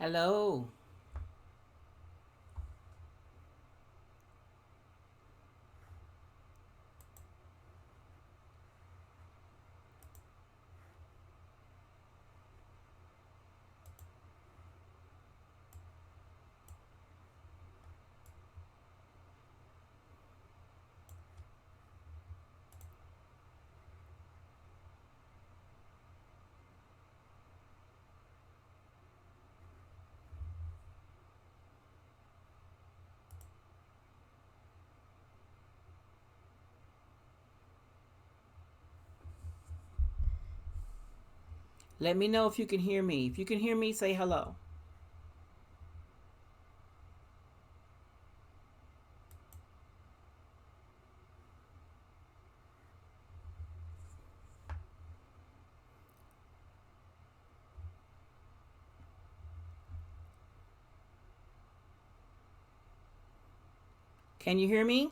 Hello. Let me know if you can hear me. If you can hear me, say hello. Can you hear me?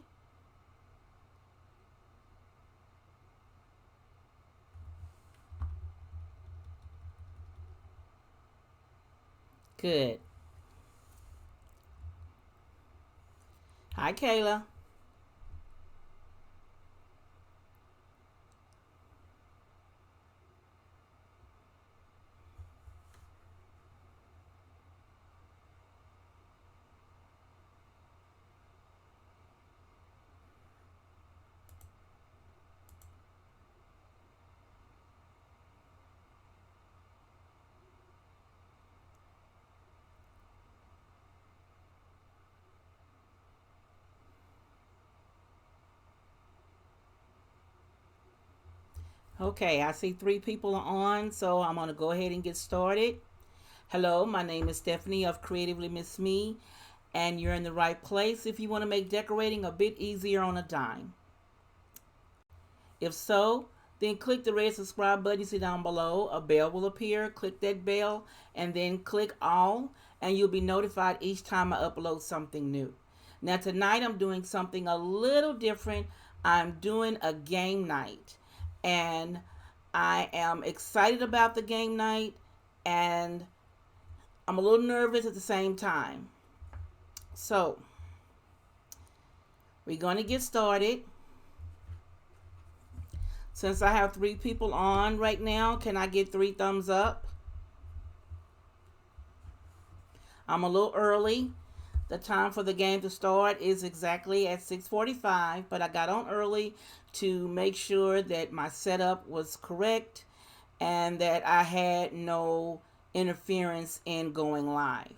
Good. Hi, Kayla. Okay, I see three people are on, so I'm going to go ahead and get started. Hello, my name is Stephanie of Creatively Miss Me, and you're in the right place if you want to make decorating a bit easier on a dime. If so, then click the red subscribe button you see down below. A bell will appear. Click that bell and then click all, and you'll be notified each time I upload something new. Now, tonight I'm doing something a little different. I'm doing a game night, and I am excited about the game night, and I'm a little nervous at the same time. So, we're going to get started. Since I have three people on right now, can I get three thumbs up? I'm a little early. The time for the game to start is exactly at 6:45, but I got on early to make sure that my setup was correct and that I had no interference in going live.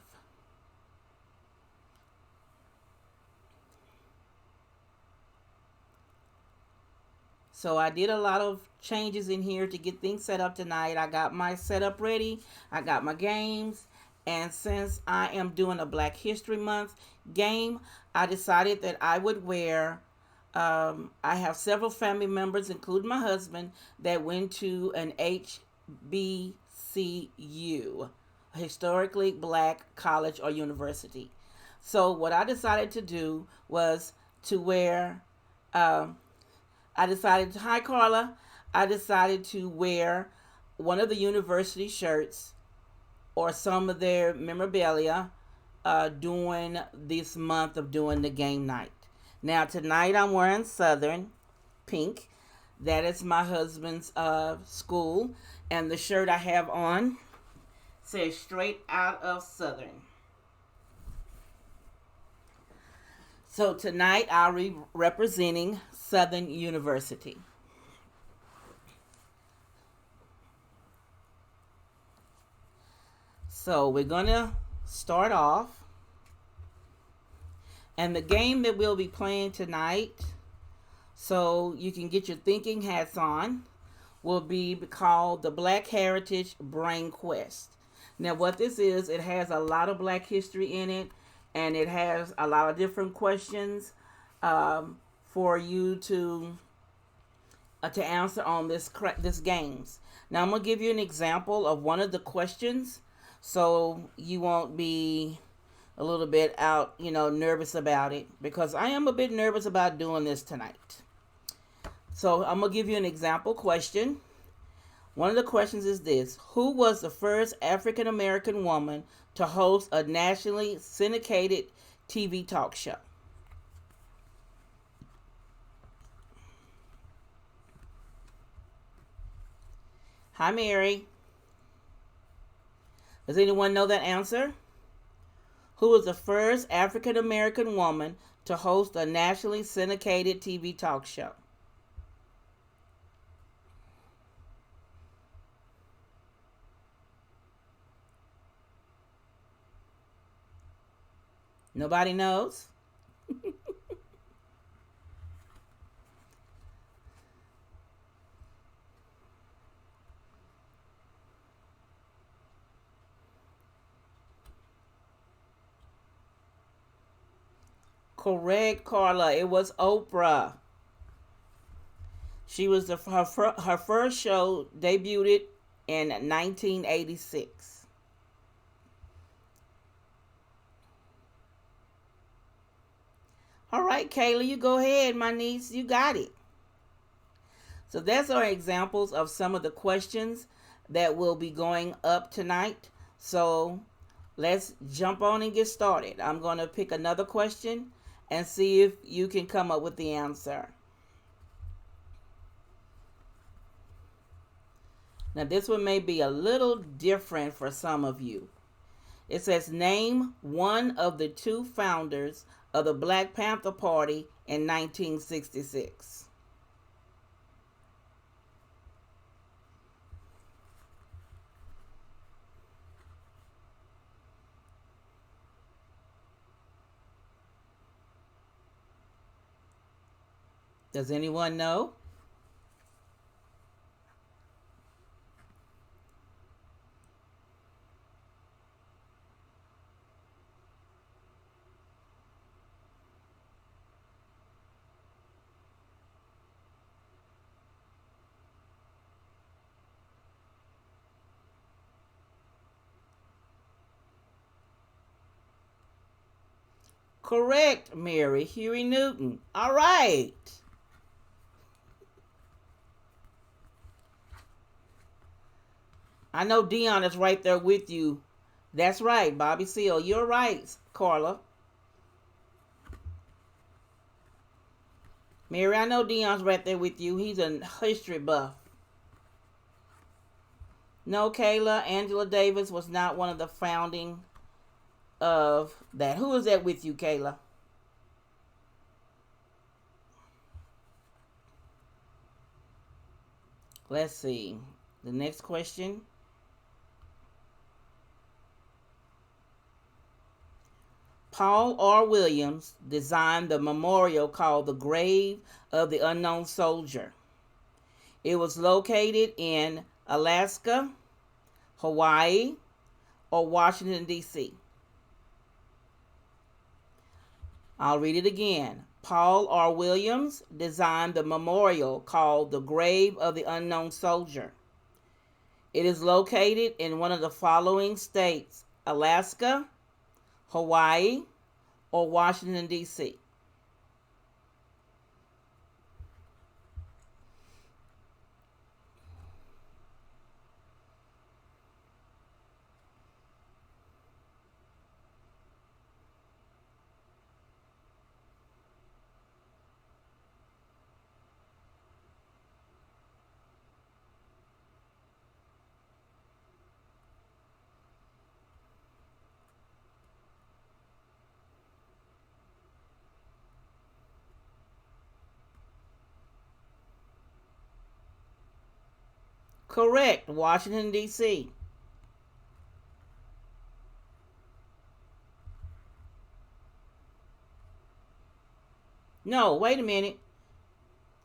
So I did a lot of changes in here to get things set up tonight. I got my setup ready. I got my games. And since I am doing a Black History Month game, I decided that I would wear. I have several family members, including my husband, that went to an HBCU, historically black college or university. So what I decided to do was to wear um, hi Carla, I decided to wear one of the university shirts or some of their memorabilia during this month of doing the game night. Now, tonight I'm wearing Southern pink. That is my husband's school. And the shirt I have on says straight out of Southern. So tonight I'll be representing Southern University. So we're going to start off. And the game that we'll be playing tonight, so you can get your thinking hats on, will be called the Black Heritage Brain Quest. Now, what this is, it has a lot of Black history in it, and it has a lot of different questions for you to answer on this games. Now, I'm gonna give you an example of one of the questions, so you won't be a little bit out, nervous about it, because I am a bit nervous about doing this tonight. So I'm gonna give you an example question. One of the questions is this: who was the first African American woman to host a nationally syndicated TV talk show? Hi, Mary. Does anyone know that answer? Who was the first African American woman to host a nationally syndicated TV talk show? Nobody knows? Correct, Carla. It was Oprah. She was her first show debuted in 1986. All right, Kayla, you go ahead, my niece. You got it. So that's our examples of some of the questions that will be going up tonight. So let's jump on and get started. I'm going to pick another question and see if you can come up with the answer. Now, this one may be a little different for some of you. It says, name one of the two founders of the Black Panther Party in 1966. Does anyone know? Correct, Mary. Huey Newton. All right. I know Dion is right there with you. That's right, Bobby Seale. You're right, Carla. Mary, I know Dion's right there with you. He's a history buff. No, Kayla, Angela Davis was not one of the founding of that. Who is that with you, Kayla? Let's see. The next question. Paul R. Williams designed the memorial called the Grave of the Unknown Soldier. It was located in Alaska, Hawaii, or Washington, D.C. I'll read it again. Paul R. Williams designed the memorial called the Grave of the Unknown Soldier. It is located in one of the following states: Alaska, Hawaii, or Washington, D.C. Correct, Washington, D.C. No, wait a minute.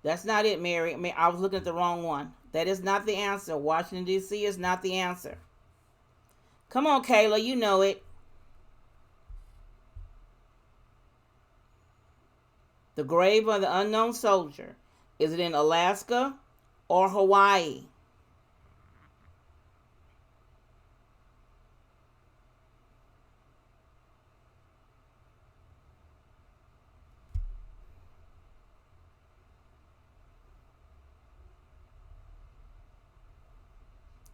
That's not it, Mary. I was looking at the wrong one. That is not the answer. Washington, D.C. is not the answer. Come on, Kayla, you know it. The Grave of the Unknown Soldier. Is it in Alaska or Hawaii?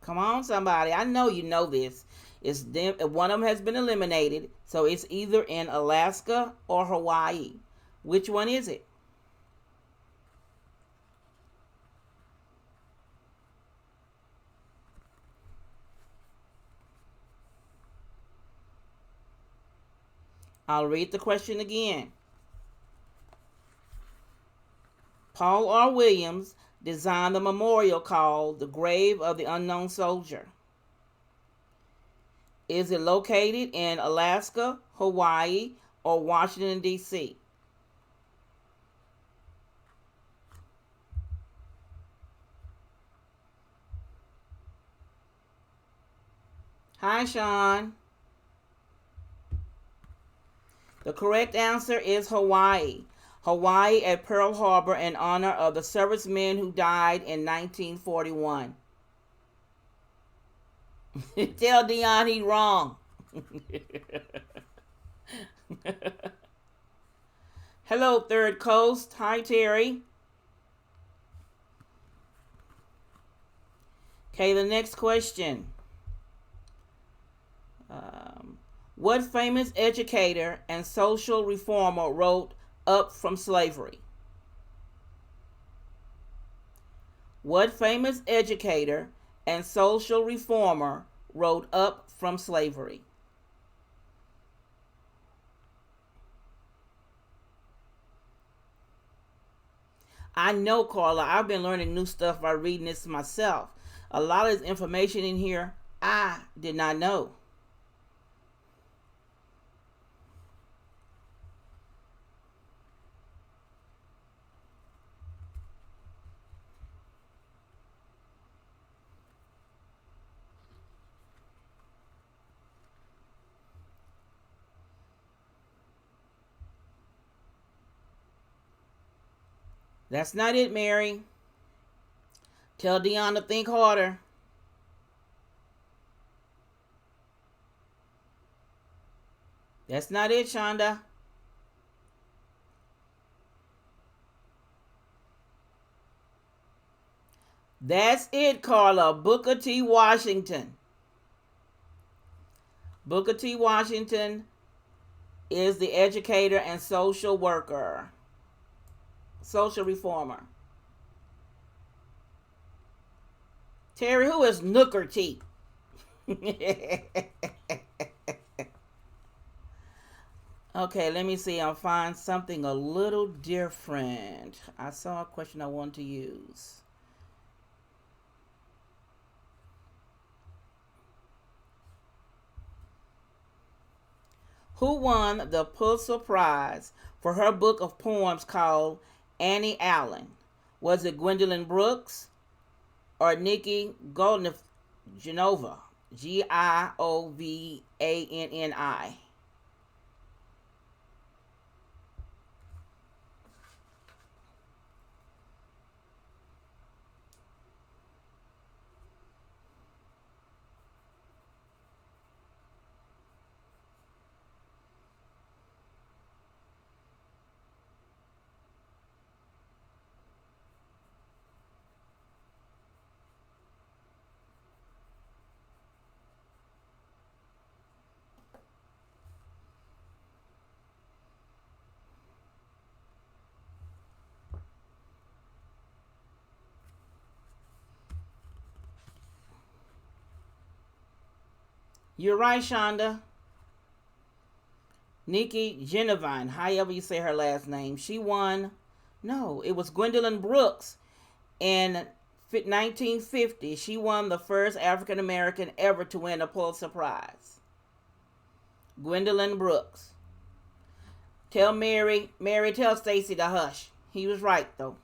Come on, somebody. I know you know this. It's them. One of them has been eliminated, so it's either in Alaska or Hawaii. Which one is it? I'll read the question again. Paul R. Williams designed the memorial called the Grave of the Unknown Soldier. Is it located in Alaska, Hawaii, or Washington, D.C.? Hi, Sean. The correct answer is Hawaii. Hawaii at Pearl Harbor in honor of the servicemen who died in 1941. Tell Dion he wrong. Hello, Third Coast. Hi, Terry. Okay, the next question. What famous educator and social reformer wrote Up from Slavery? What famous educator and social reformer wrote Up from Slavery? I know, Carla, I've been learning new stuff by reading this myself. A lot of this information in here I did not know. That's not it, Mary. Tell Dion to think harder. That's not it, Shonda. That's it, Carla. Booker T. Washington. Booker T. Washington is the educator and social worker, social reformer. Terry, who is Nooker T? Okay, let me see. I'll find something a little different. I saw a question I want to use. Who won the Pulitzer Prize for her book of poems called Annie Allen? Was it Gwendolyn Brooks or Nikki Genova? Giovanni. You're right, Shonda. Nikki Genovine, however you say her last name, she won. No, it was Gwendolyn Brooks in 1950. She won the first African American ever to win a Pulitzer Prize. Gwendolyn Brooks. Tell Mary, tell Stacy to hush. He was right, though.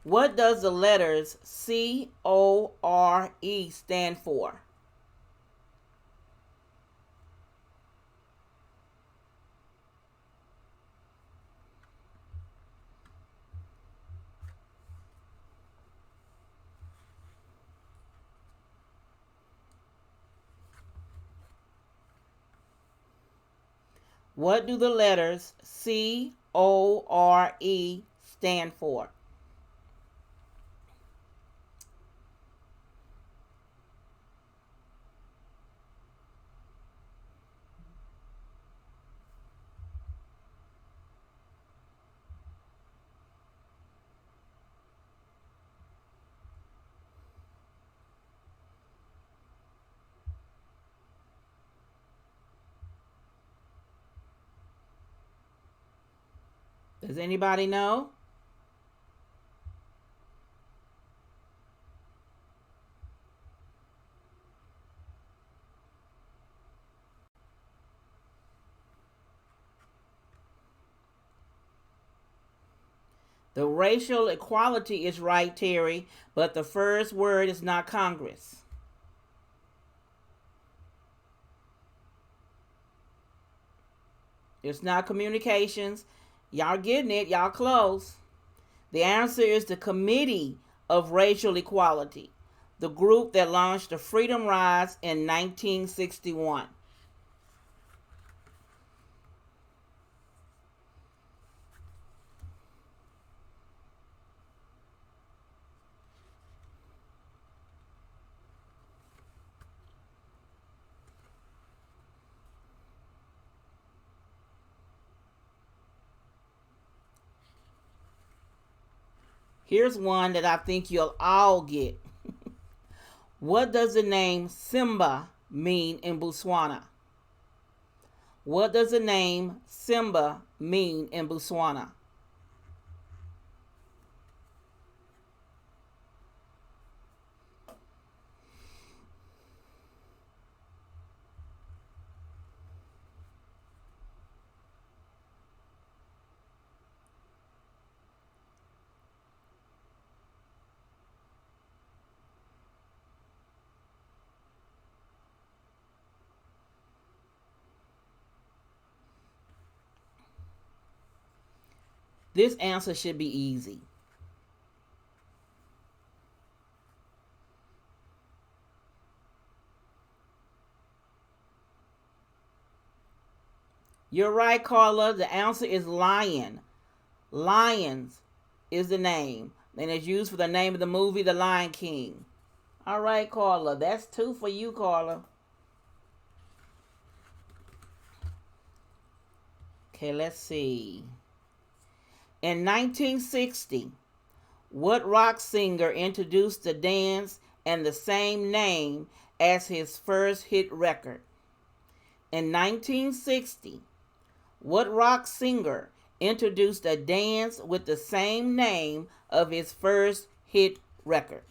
What does the letters CORE stand for? What do the letters CORE stand for? Does anybody know? The racial equality is right, Terry, but the first word is not Congress. It's not communications. Y'all getting it. Y'all close. The answer is the Committee of Racial Equality, the group that launched the Freedom Rides in 1961. Here's one that I think you'll all get. What does the name Simba mean in Botswana? What does the name Simba mean in Botswana? This answer should be easy. You're right, Carla. The answer is lion. Lions is the name, and it's used for the name of the movie The Lion King. All right, Carla. That's 2 for you, Carla. Okay, let's see. In 1960, what rock singer introduced the dance and the same name as his first hit record? In 1960, what rock singer introduced a dance with the same name of his first hit record?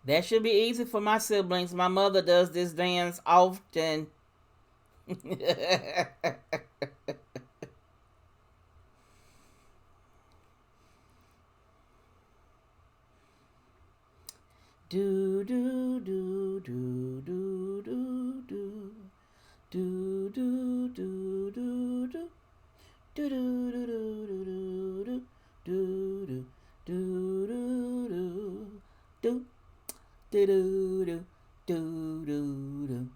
That should be easy for my siblings. My mother does this dance often. Do do do do do do do do do do do do do do do do do do do.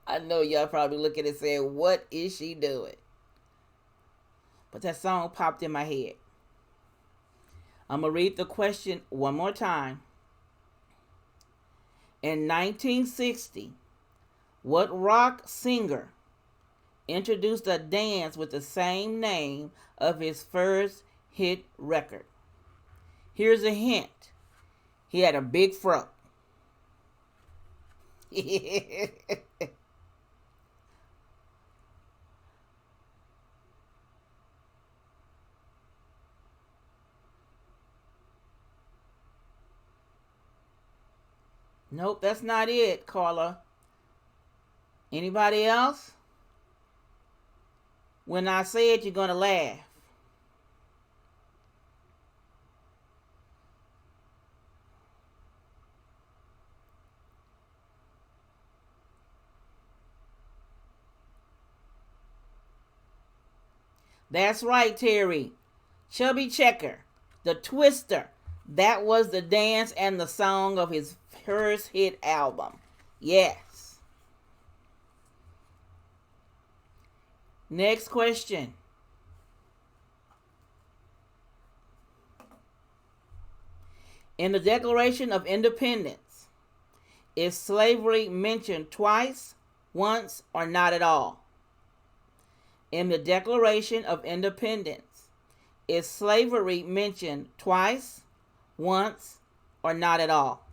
I know y'all probably looking and saying, "What is she doing?" But that song popped in my head. I'm gonna read the question one more time. In 1960, what rock singer introduced a dance with the same name of his first hit record? Here's a hint. He had a big fro. Nope, that's not it, Carla. Anybody else? When I say it, you're going to laugh. That's right, Terry. Chubby Checker, the Twister. That was the dance and the song of his first hit album. Yes. Next question. In the Declaration of Independence, is slavery mentioned twice, once, or not at all? In the Declaration of Independence, is slavery mentioned twice, once, or not at all?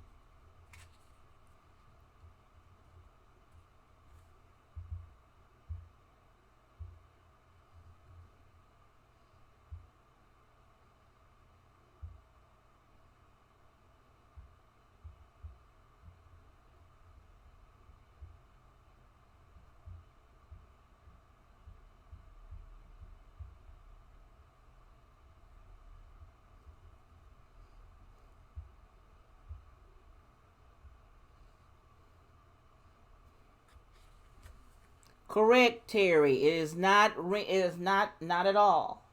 Correct, Terry. It is not. It is not at all.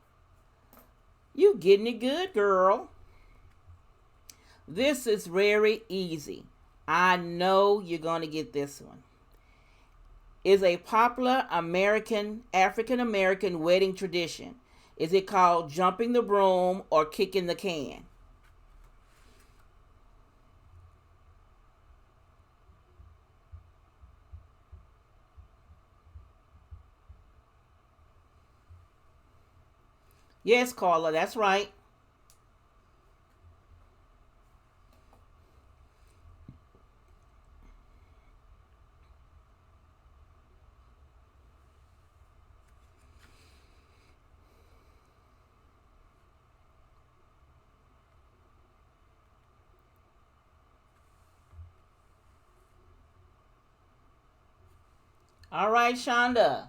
You getting it good, girl. This is very easy. I know you're going to get this one. Is a popular African American wedding tradition. Is it called jumping the broom or kicking the can? Yes, Carla, that's right. All right, Shonda.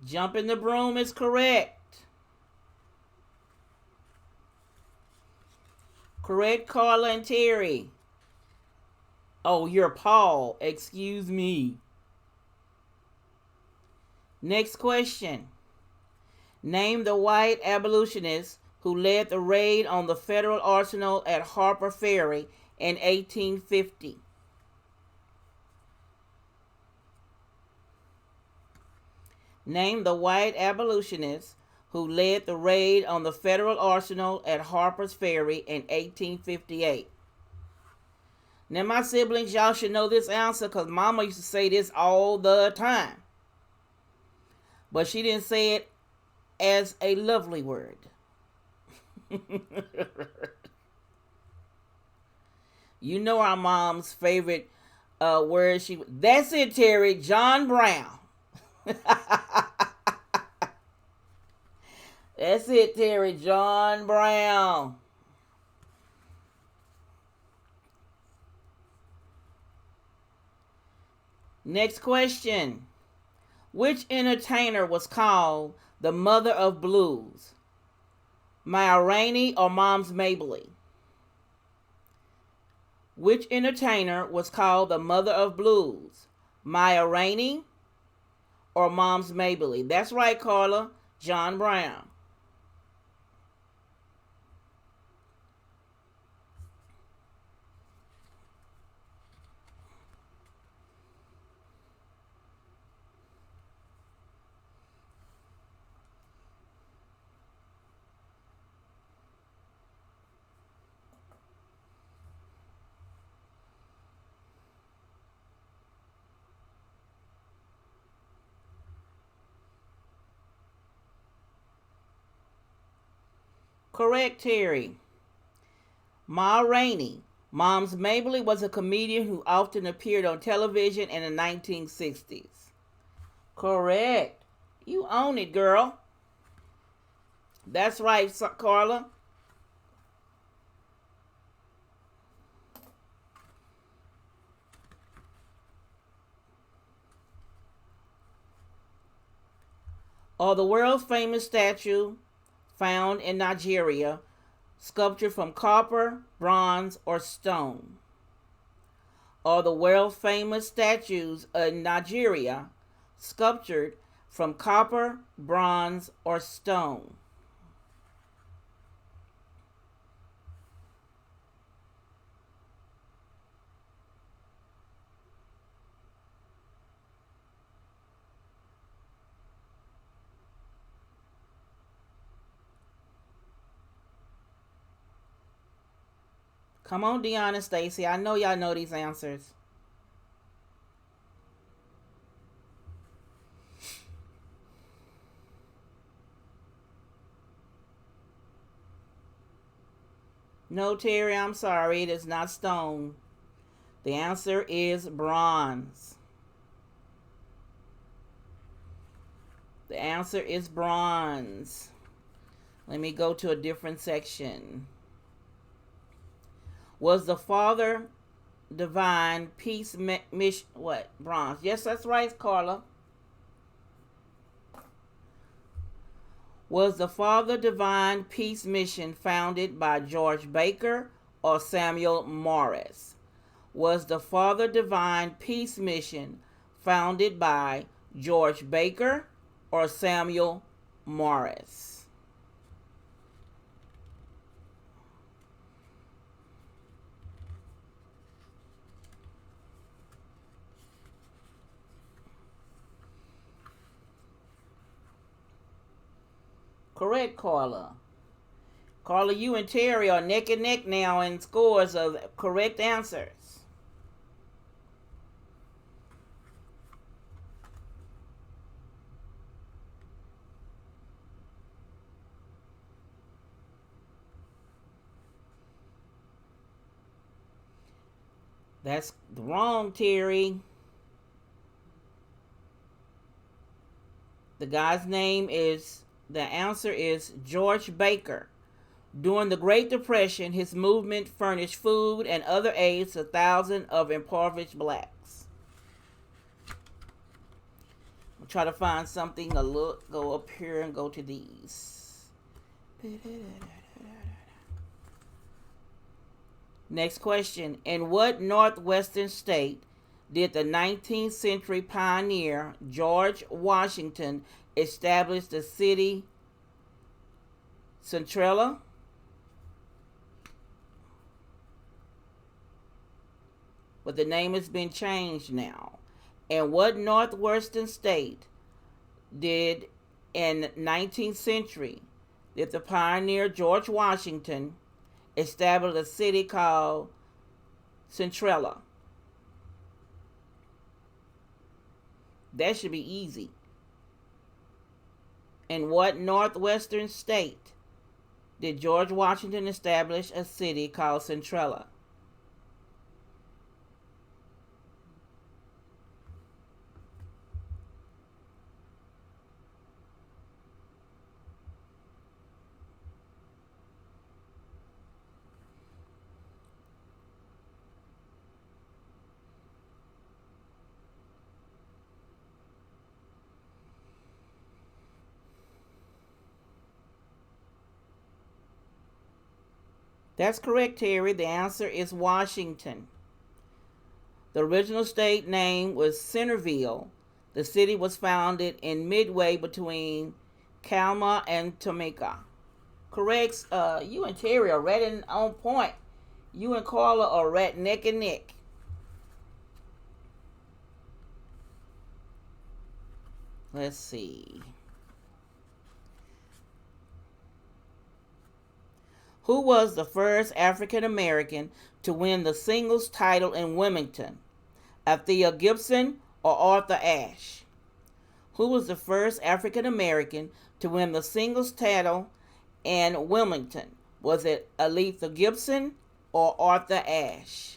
Jumping the broom is correct. Correct, Carla and Terry. Oh, you're Paul. Excuse me. Next question. Name the white abolitionist who led the raid on the federal arsenal at Harper Ferry in 1850. Name the white abolitionist who led the raid on the federal arsenal at Harper's Ferry in 1858. Now, my siblings, y'all should know this answer because Mama used to say this all the time. But she didn't say it as a lovely word. You know our mom's favorite word. That's it, Terry. John Brown. That's it, Terry. John Brown. Next question. Which entertainer was called the mother of blues? Ma Rainey or Moms Mabley? Which entertainer was called the mother of blues? Ma Rainey or Moms Mabley? That's right, Carla. John Brown. Correct, Terry. Ma Rainey. Moms Mabley was a comedian who often appeared on television in the 1960s. Correct. You own it, girl. That's right, Carla. Or the world famous statue found in Nigeria, sculptured from copper, bronze, or stone. Or the world famous statues in Nigeria, sculptured from copper, bronze, or stone? Come on, Deanna and Stacy. I know y'all know these answers. No, Terry, I'm sorry. It is not stone. The answer is bronze. The answer is bronze. Let me go to a different section. Was the Father divine peace mission? What? Bronze. Yes, that's right, Carla. Was the Father divine peace mission founded by George Baker or Samuel Morris? Was the Father divine peace mission founded by George Baker or Samuel Morris? Correct, Carla. Carla, you and Terry are neck and neck now in scores of correct answers. That's wrong, Terry. The answer is George Baker. During the Great Depression, his movement furnished food and other aids to thousands of impoverished blacks. I'll try to find something to look. Go up here and go to these. Next question. In what northwestern state did the 19th century pioneer George Washington establish the city Centrella? But the name has been changed now. And what northwestern state did in 19th century did the pioneer George Washington establish a city called Centrella? That should be easy. In what northwestern state did George Washington establish a city called Centrella? That's correct, Terry. The answer is Washington. The original state name was Centerville. The city was founded in midway between Calma and Tomeka. Correct. You and Terry are right on point. You and Carla are right neck and neck. Let's see. Who was the first African American to win the singles title in Wilmington? Althea Gibson or Arthur Ashe? Who was the first African American to win the singles title in Wilmington? Was it Althea Gibson or Arthur Ashe?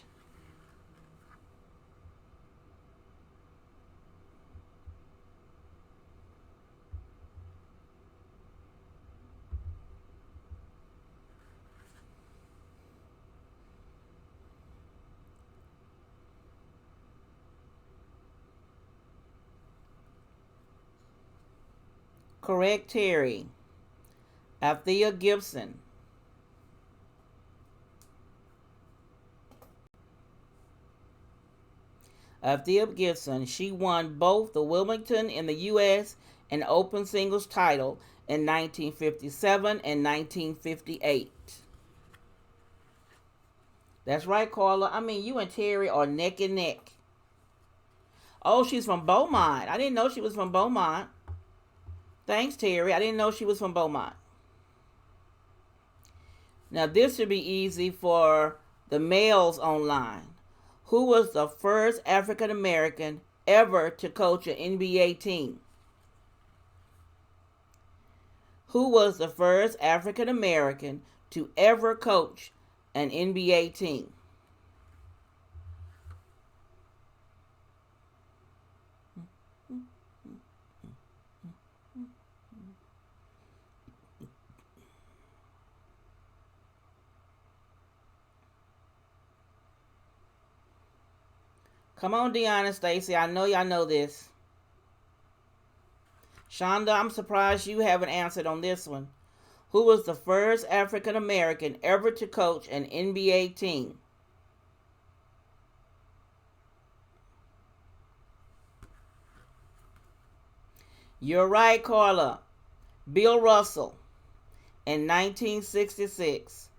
Correct, Terry. Althea Gibson. Althea Gibson. She won both the Wilmington in the U.S. an open singles title in 1957 and 1958? That's right, Carla. I mean, you and Terry are neck and neck. Oh, she's from Beaumont. I didn't know she was from Beaumont. Thanks, Terry. I didn't know she was from Beaumont. Now, this should be easy for the males online. Who was the first African American ever to coach an NBA team? Who was the first African American to ever coach an NBA team? Come on, Deanna and Stacy. I know y'all know this. Shonda, I'm surprised you haven't answered on this one. Who was the first African American ever to coach an NBA team? You're right, Carla. Bill Russell. In 1966,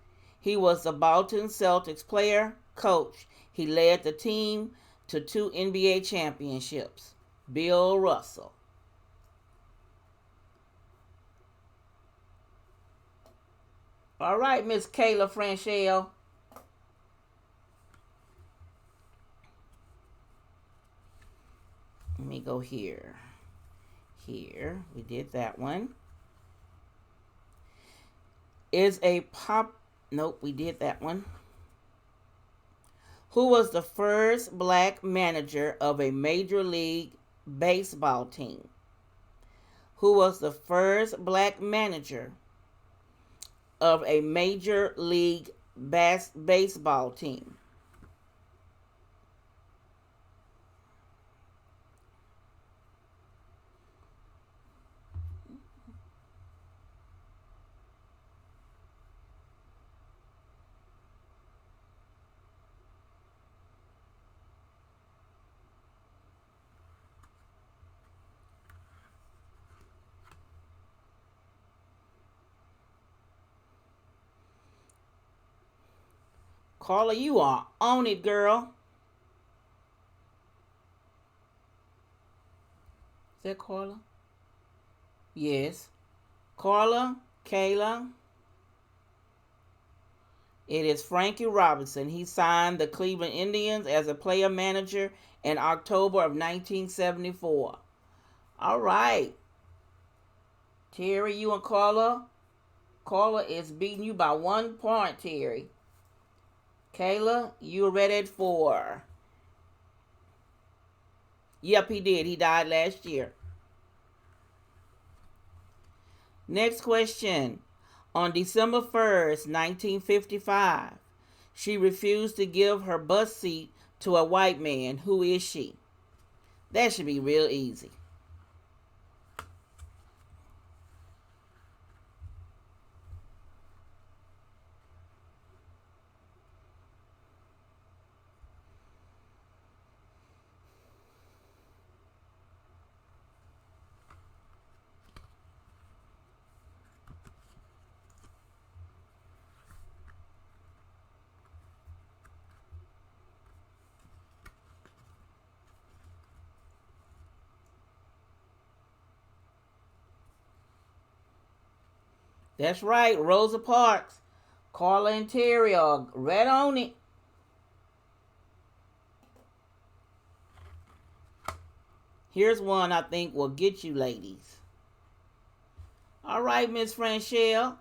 he was the Boston Celtics player, coach. He led the team to 2 NBA championships. Bill Russell. All right, Miss Kayla Franchelle. Let me go here. Here, we did that one. Nope, we did that one. Who was the first black manager of a Major League Baseball team? Who was the first black manager of a Major League Baseball team? Carla, you are on it, girl. Is that Carla? Yes. Carla, Kayla. It is Frankie Robinson. He signed the Cleveland Indians as a player manager in October of 1974. All right. Terry, you and Carla. Carla is beating you by 1 point, Terry. Kayla, you're ready at 4. Yep, he did. He died last year. Next question. On December 1st, 1955, she refused to give her bus seat to a white man. Who is she? That should be real easy. That's right, Rosa Parks. Carla and Terry are right on it. Here's one I think will get you ladies. All right, Miss Franchelle.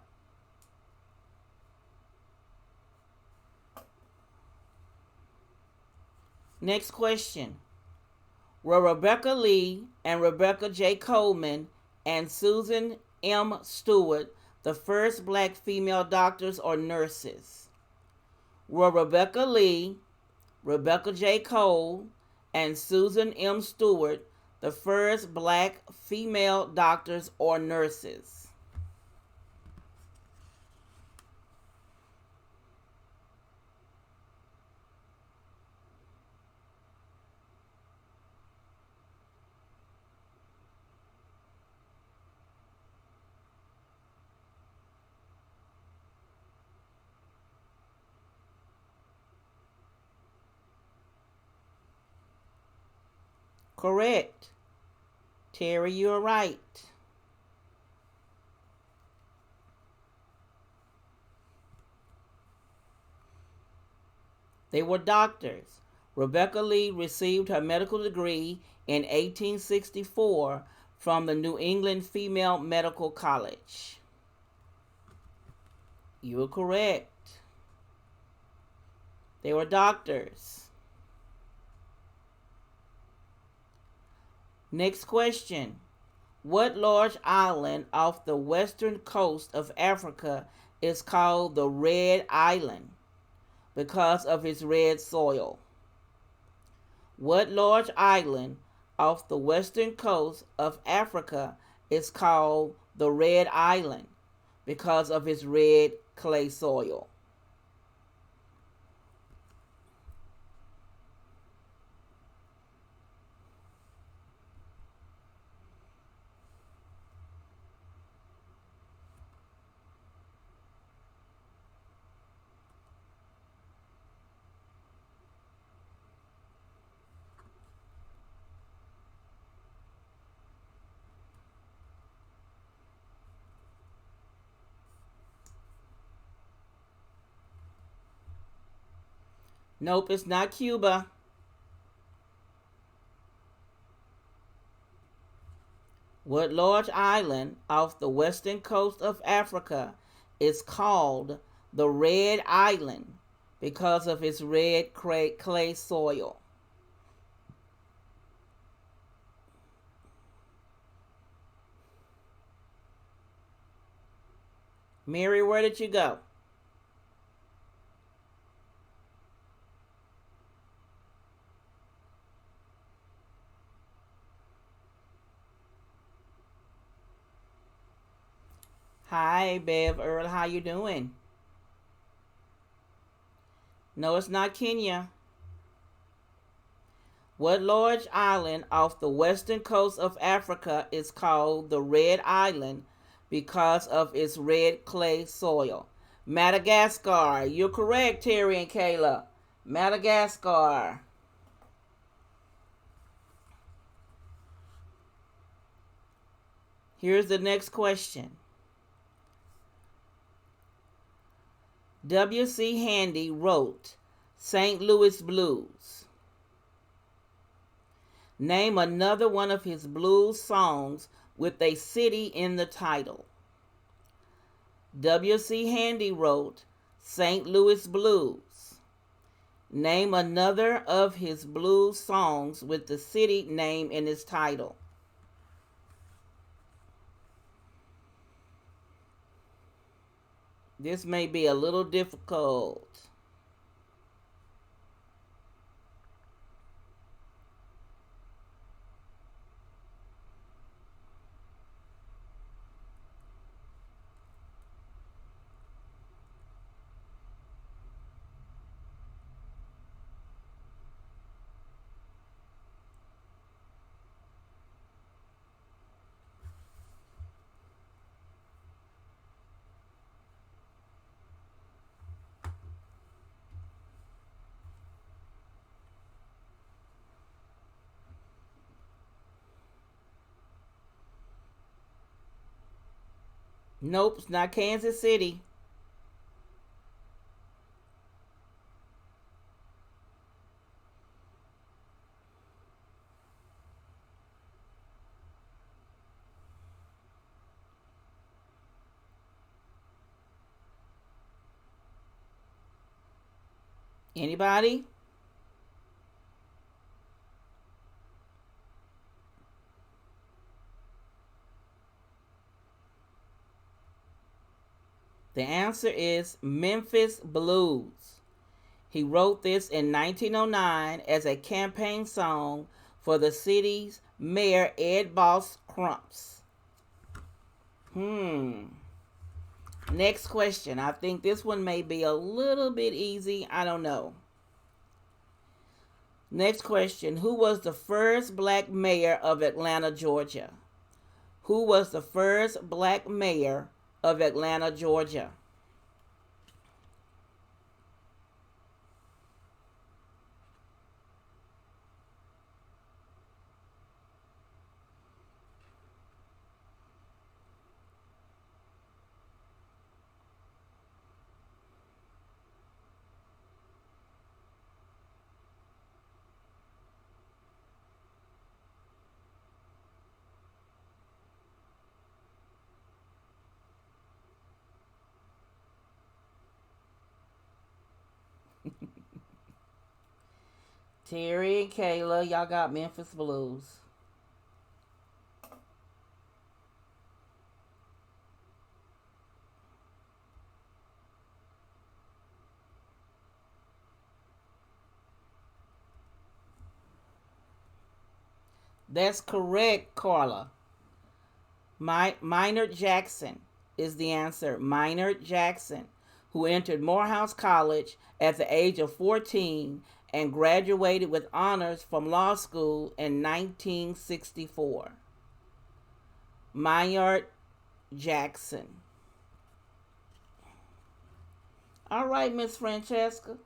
Next question. Were Rebecca Lee and Rebecca J. Coleman and Susan M. Stewart the first black female doctors or nurses? Were Rebecca Lee, Rebecca J. Cole, and Susan M. Stewart the first black female doctors or nurses? Correct. Terry, you're right. They were doctors. Rebecca Lee received her medical degree in 1864 from the New England Female Medical College. You are correct. They were doctors. Next question. What large island off the western coast of Africa is called the Red Island because of its red soil? What large island off the western coast of Africa is called the Red Island because of its red clay soil? Nope, it's not Cuba. What large island off the western coast of Africa is called the Red Island because of its red clay soil? Mary, where did you go? Hi, Bev Earl, how you doing? No, it's not Kenya. What large island off the western coast of Africa is called the Red Island because of its red clay soil? Madagascar. You're correct, Terry and Kayla. Madagascar. Here's the next question. W.C. Handy wrote St. Louis Blues. Name another one of his blues songs with a city in the title. W.C. Handy wrote St. Louis Blues. Name another of his blues songs with the city name in its title. This may be a little difficult. Nope, it's not Kansas City. Anybody? The answer is Memphis Blues. He wrote this in 1909 as a campaign song for the city's mayor, Ed Boss Crumps. Next question. I think this one may be a little bit easy. I don't know. Next question. Who was the first black mayor of Atlanta, Georgia? Who was the first black mayor of Atlanta, Georgia? Terry and Kayla, y'all got Memphis Blues. That's correct, Carla. Maynard Jackson is the answer. Maynard Jackson, who entered Morehouse College at the age of 14 and graduated with honors from law school in 1964. Maynard Jackson. All right, Miss Francesca.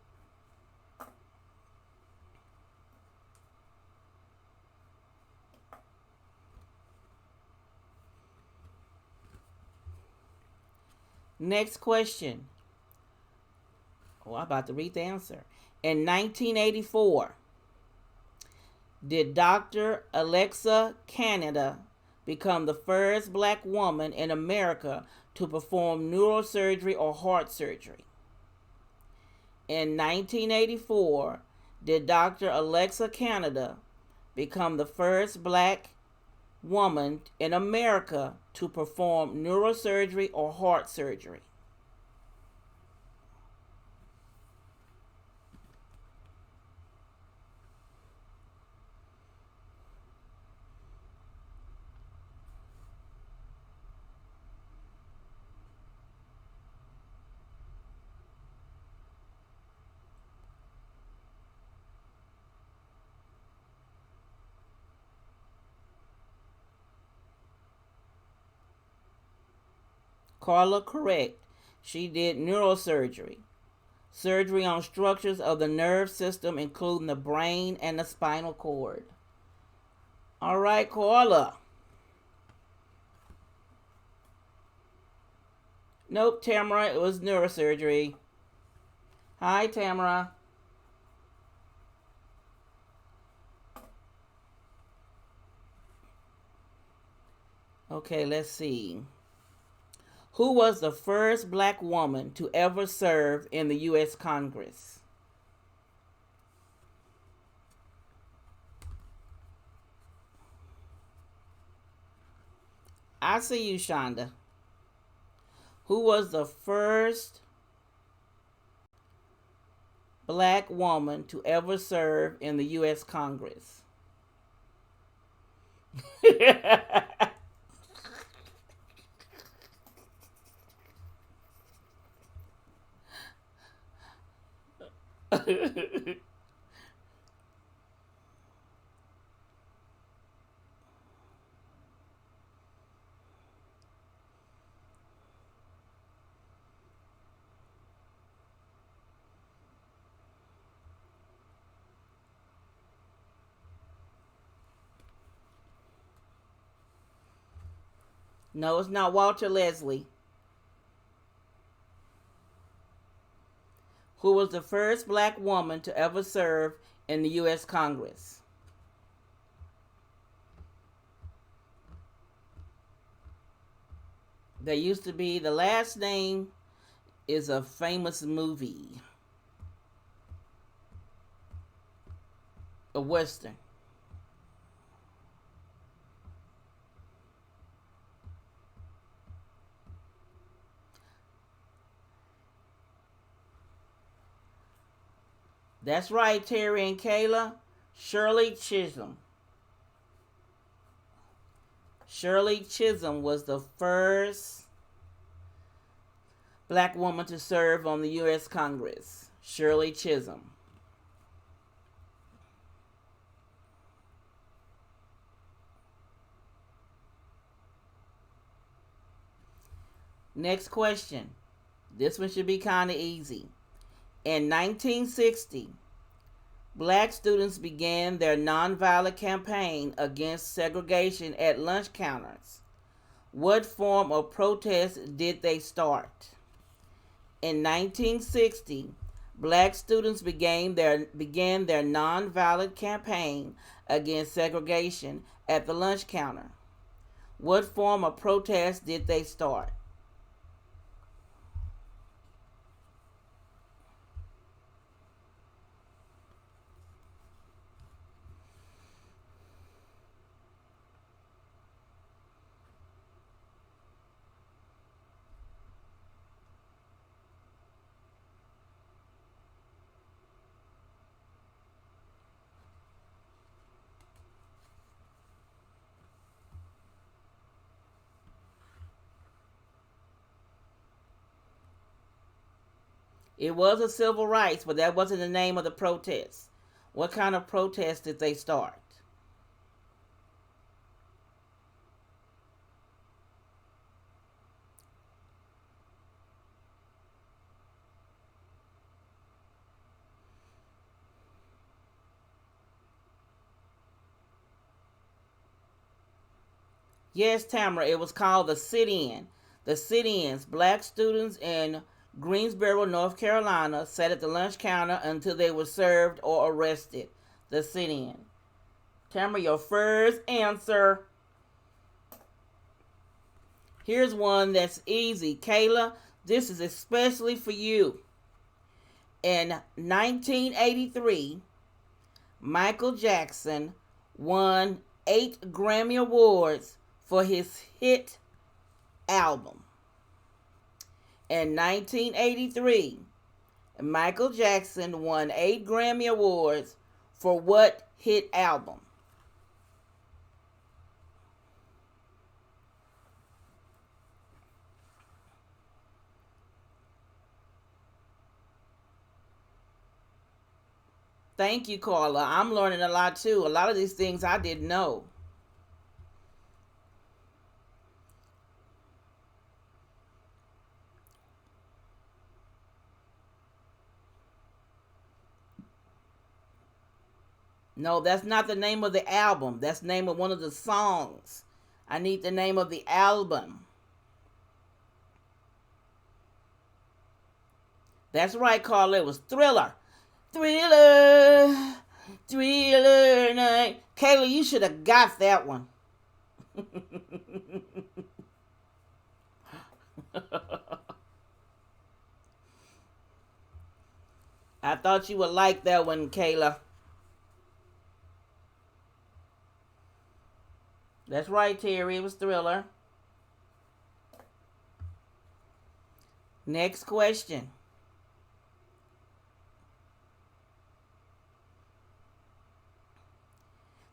Next question. Oh, I'm about to read the answer. In 1984, did Dr. Alexa Canada become the first black woman in America to perform neurosurgery or heart surgery? In 1984, did Dr. Alexa Canada become the first black woman in America to perform neurosurgery or heart surgery? Carla, correct. She did neurosurgery. Surgery on structures of the nerve system, including the brain and the spinal cord. All right, Carla. Nope, Tamara, it was neurosurgery. Hi, Tamara. Okay, let's see. Who was the first black woman to ever serve in the U.S. Congress? I see you, Shonda. Who was the first black woman to ever serve in the U.S. Congress? No, it's not Walter Leslie. Who was the first black woman to ever serve in the U.S. Congress? There used to be, the last name is a famous movie, a Western. That's right, Terry and Kayla. Shirley Chisholm. Shirley Chisholm was the first black woman to serve on the U.S. Congress. Shirley Chisholm. Next question. This one should be kind of easy. In 1960, black students began their nonviolent campaign against segregation at lunch counters. What form of protest did they start? In 1960, black students began their nonviolent campaign against segregation at the lunch counter. What form of protest did they start? It was a civil rights, but that wasn't the name of the protest. What kind of protest did they start? Yes, Tamara, it was called the sit-in. The sit-ins, black students in Greensboro, North Carolina, sat at the lunch counter until they were served or arrested. The sit-in. Tamara, your first answer. Here's one that's easy. Kayla, this is especially for you. In 1983, Michael Jackson won 8 Grammy Awards for his hit album. In 1983, Michael Jackson won 8 Grammy Awards for what hit album? Thank you, Carla. I'm learning a lot too. A lot of these things I didn't know. No, that's not the name of the album. That's the name of one of the songs. I need the name of the album. That's right, Carla. It was Thriller. Thriller. Thriller night. Kayla, you should have got that one. I thought you would like that one, Kayla. That's right, Terry. It was Thriller. Next question.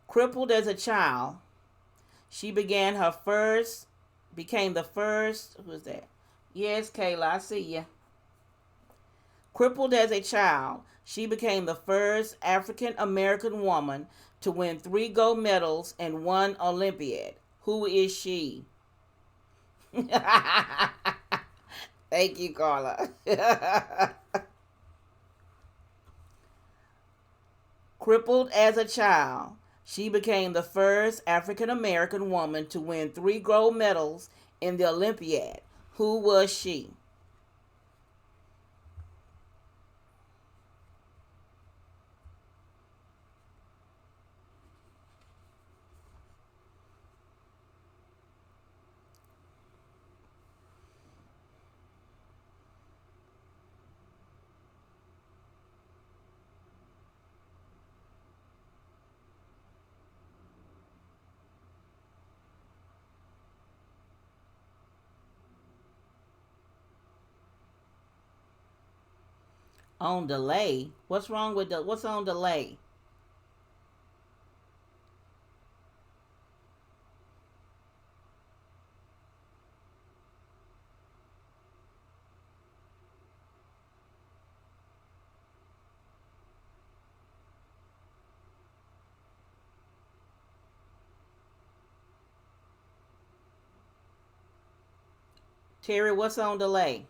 Crippled as a child, she became the first, who is that? Yes, Kayla, I see you. Crippled as a child, she became the first African American woman to win 3 gold medals and 1 Olympiad. Who is she? Thank you, Carla. Crippled as a child, she became the first African American woman to win 3 gold medals in the Olympiad. Who was she? On delay? What's wrong with what's on delay? Terry, what's on delay?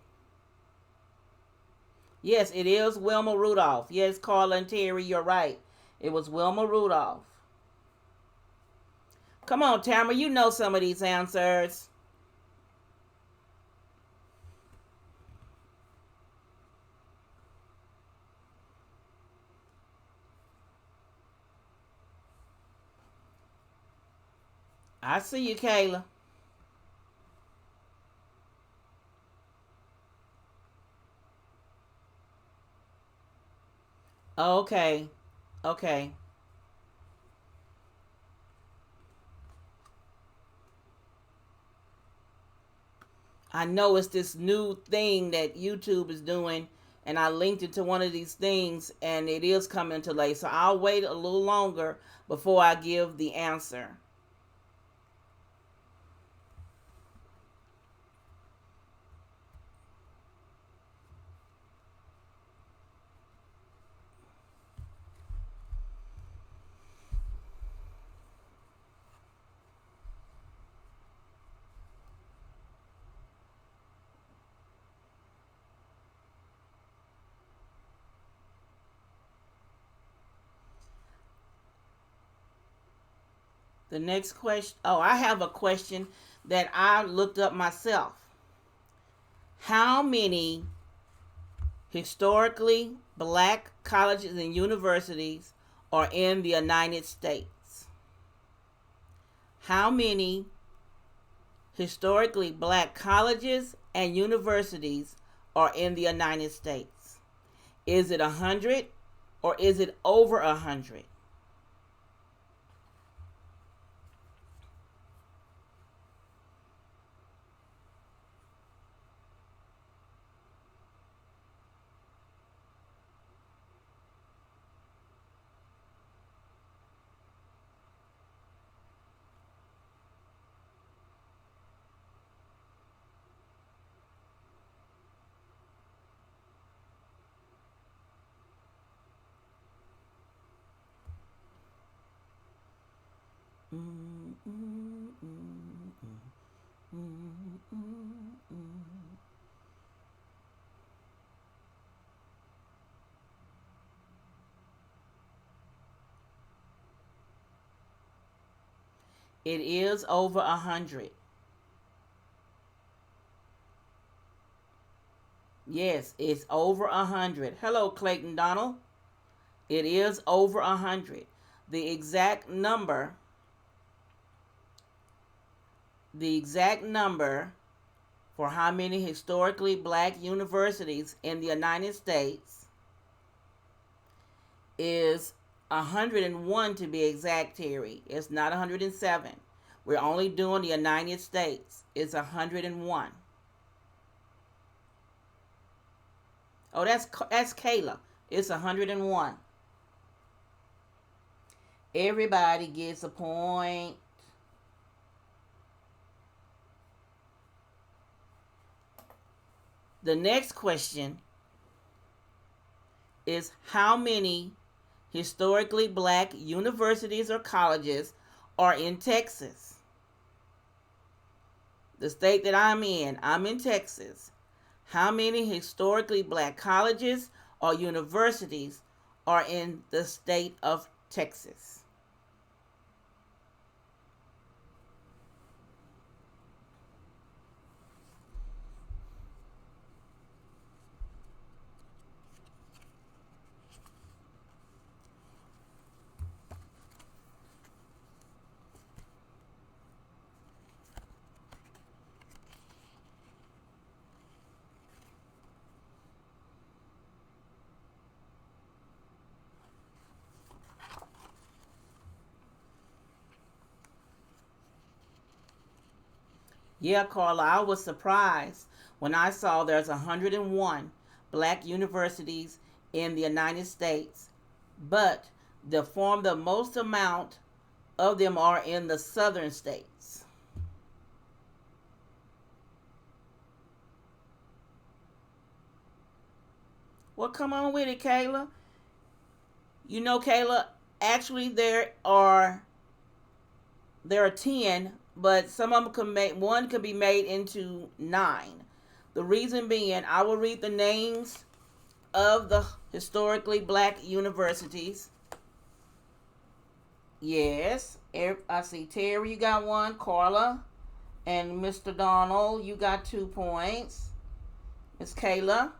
Yes, it is Wilma Rudolph. Yes, Carla and Terry, you're right. It was Wilma Rudolph. Come on, Tamara, you know some of these answers. I see you, Kayla. Okay. Okay. I know it's this new thing that YouTube is doing, and I linked it to one of these things, and it is coming to late. So I'll wait a little longer before I give the answer. The next question. Oh, I have a question that I looked up myself. How many historically black colleges and universities are in the United States? How many historically black colleges and universities are in the United States? Is it 100 or is it over 100? It is over 100. Yes, it's over 100. Hello, Clayton Donald. It is over 100. The exact number, the exact number for how many historically black universities in the United States is 101 to be exact, Terry. It's not 107. We're only doing the United States. It's 101. Oh, that's Kayla. It's 101. Everybody gets a point. The next question is how many historically black universities or colleges are in Texas? The state that I'm in Texas. How many historically black colleges or universities are in the state of Texas? Yeah, Carla, I was surprised when I saw there's 101 black universities in the United States, but the most amount of them are in the southern states. Well, come on with it, Kayla. You know, Kayla, actually there are 10, but some of them one could be made into 9. The reason being, I will read the names of the historically black universities. Yes, I see Terry, you got one. Carla and Mr. Donald, you got 2 points. Miss Kayla.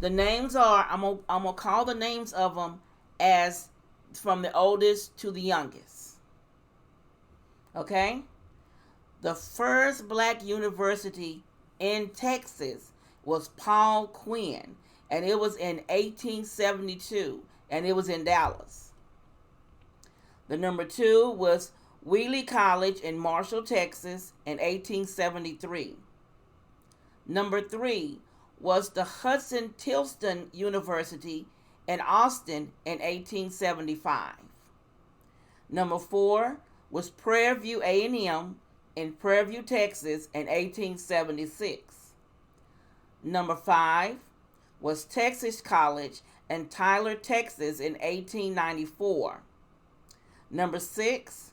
The names are, I'm gonna call the names of them as from the oldest to the youngest. Okay? The first black university in Texas was Paul Quinn, and it was in 1872, and it was in Dallas. The number 2 was Wheatley College in Marshall, Texas in 1873. Number 3 was the Hudson Tilston University in Austin in 1875. Number 4 was Prairie View A&M in Prairie View, Texas in 1876. Number 5 was Texas College in Tyler, Texas in 1894. Number 6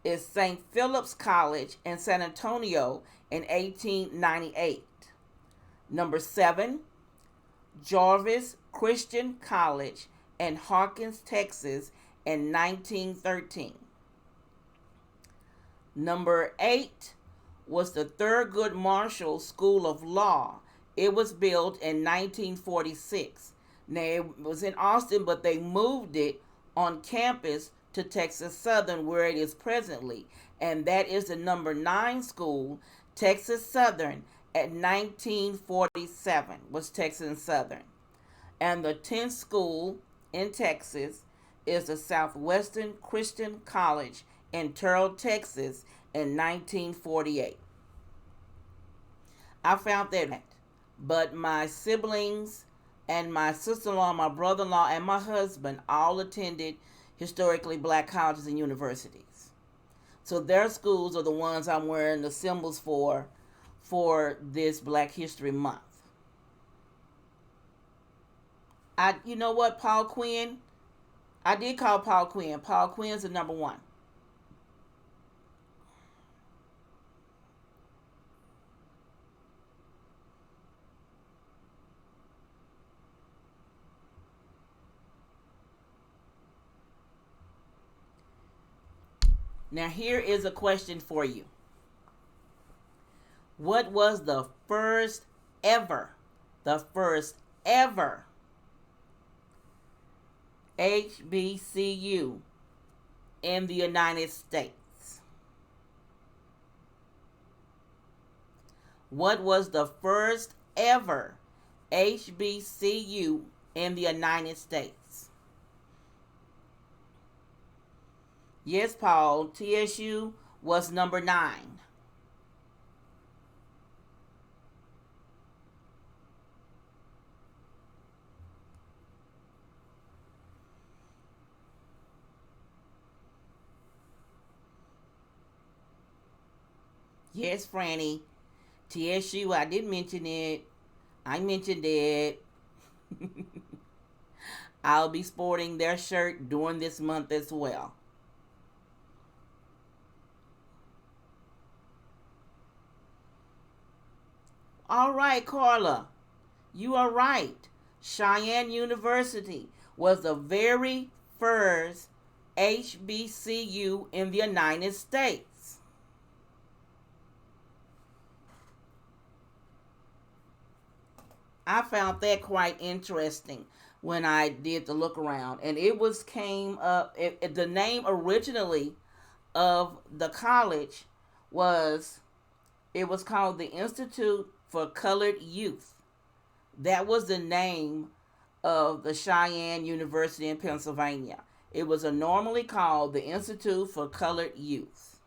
is St. Philip's College in San Antonio in 1898. Number 7, Jarvis Christian College in Hawkins, Texas in 1913. Number 8 was the Thurgood Marshall School of Law. It was built in 1946. Now, it was in Austin, but they moved it on campus to Texas Southern, where it is presently. And that is the number 9 school, Texas Southern, at 1947 was Texas Southern. And the 10th school in Texas is the Southwestern Christian College in Terrell, Texas in 1948. I found that, but my siblings and my sister-in-law, my brother-in-law, and my husband all attended historically black colleges and universities. So their schools are the ones I'm wearing the symbols for this Black History Month. You know what, Paul Quinn? I did call Paul Quinn. Paul Quinn's the number 1. Now here is a question for you. What was the first ever HBCU in the United States? What was the first ever HBCU in the United States? Yes, Paul, TSU was number 9. Yes, Franny, TSU, I did mention it. I mentioned it. I'll be sporting their shirt during this month as well. All right, Carla, you are right. Cheyenne University was the very first HBCU in the United States. I found that quite interesting when I did the look around, and it was came up. The name originally of the college was it was called the Institute for Colored Youth. That was the name of the Cheyenne University in Pennsylvania. It was normally called the Institute for Colored Youth.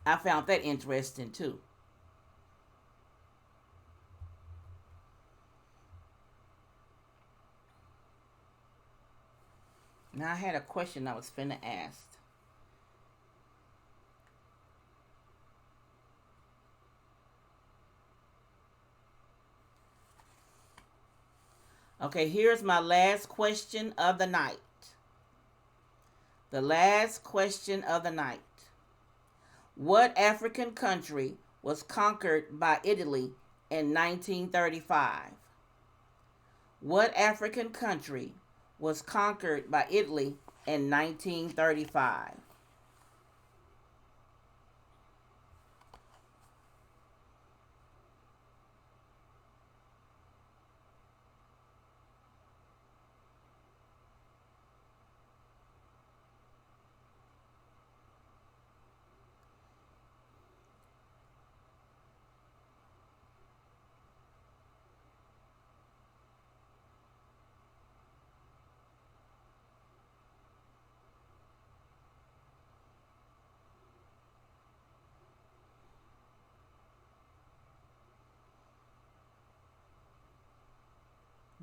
I found that interesting too. Now I had a question I was finna ask. Okay, here's my last question of the night. The last question of the night. What African country was conquered by Italy in 1935? What African country was conquered by Italy in 1935?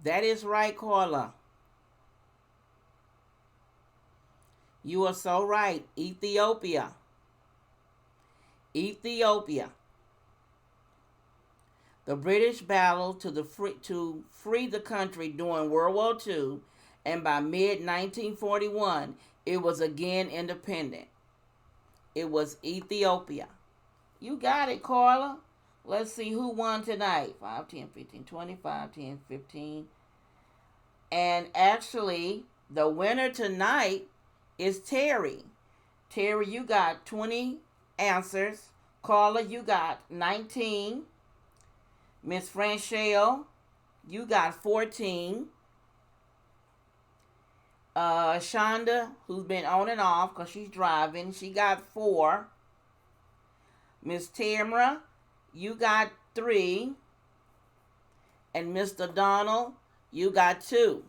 That is right, Carla. You are so right. Ethiopia. Ethiopia. The British battled to free the country during World War II, and by mid 1941, it was again independent. It was Ethiopia. You got it, Carla. Let's see who won tonight. 5, 10, 15, 25, 10, 15. And actually, the winner tonight is Terry. Terry, you got 20 answers. Carla, you got 19. Miss Franchelle, you got 14. Shonda, who's been on and off because she's driving, she got 4. Miss Tamara, you got 3. And Mr. Donald, you got 2.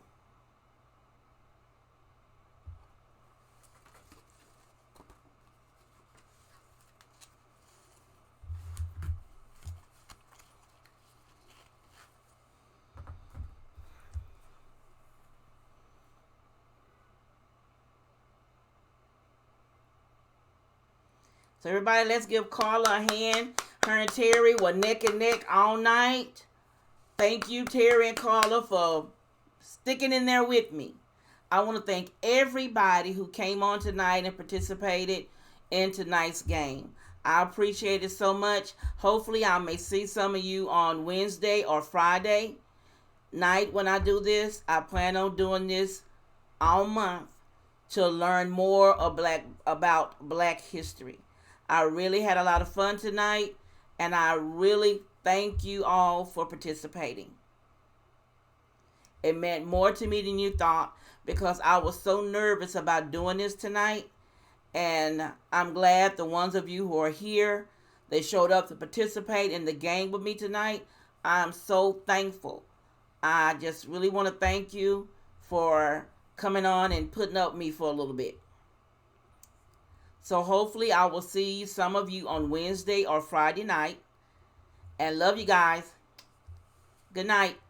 So everybody, let's give Carla a hand. Her and Terry were neck and neck all night. Thank you, Terry and Carla, for sticking in there with me. I want to thank everybody who came on tonight and participated in tonight's game. I appreciate it so much. Hopefully, I may see some of you on Wednesday or Friday night when I do this. I plan on doing this all month to learn more about Black history. I really had a lot of fun tonight, and I really thank you all for participating. It meant more to me than you thought because I was so nervous about doing this tonight, and I'm glad the ones of you who are here, they showed up to participate in the game with me tonight. I'm so thankful. I just really want to thank you for coming on and putting up with me for a little bit. So hopefully I will see some of you on Wednesday or Friday night. And love you guys. Good night.